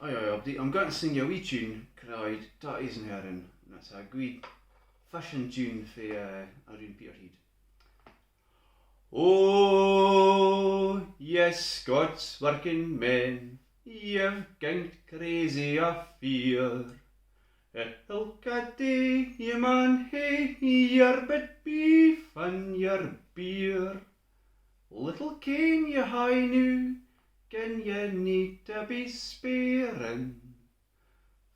I'm going to sing you a wee tune called Tatties and Herring. That's a good fishing tune for Arun Peterhead. Oh, yes, Scots working men, you've ganged crazy of fear. Ilka day ye man hae your bit beef and your beer. Little ken ye hae noo, ken ye need to be sparing,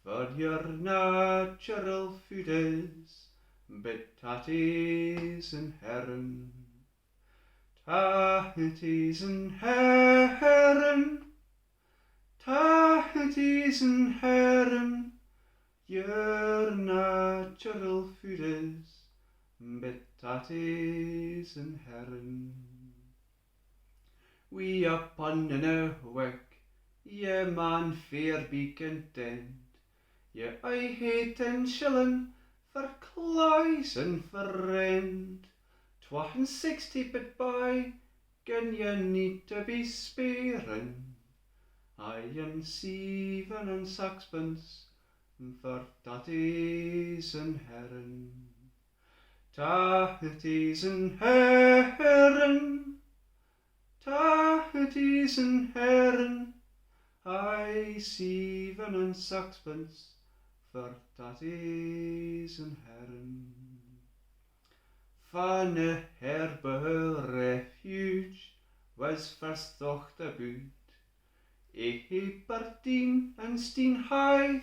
for your natural food is but tatties and herring. Tatties and herring, tatties and herring, your natural food is but tatties and herring. We upon in a wick, ye man fair be content, ye I hate 10 shilling for claes and for rent. 60 bit by, gin ye need to be sparing, I am 7 and 6pence for tatties and herring. Tatties and herring, tatties and herring, I 7 and 6pence for tatties and herring. Van a herbe refuge was first thought about. Bertien and Steenhythe,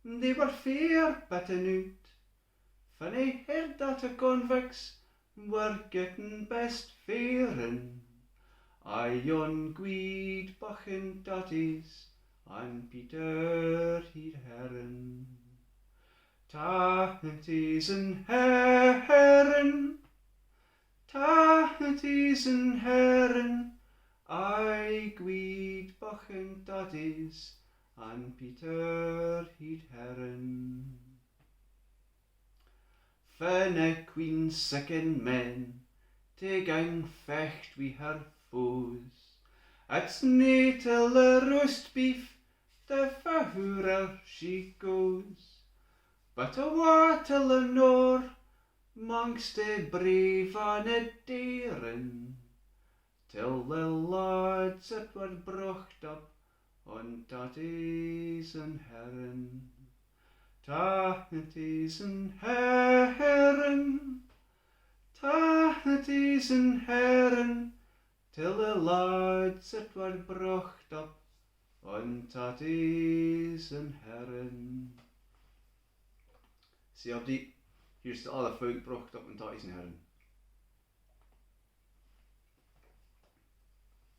they were fair bitten out. Van I heard that the convicts were getting best fairin', I on Gweed Buchan tatties and Peterhead herring. Tatties and herring, tatties and herring, I Gweed Buchan tatties and Peterhead herring. Van a queen sickin' men, to gang fecht wi her foes, it's nae till the roast beef, the fourer she goes. But a wa till the nor, mongst the brave and the daring, till the lads that were brocht up on tatties and herring. Tatties and herring, tatties and herring, till the lads that were brocht up on tatties and herring. See, here's the other folk brocht up on tatties and herring.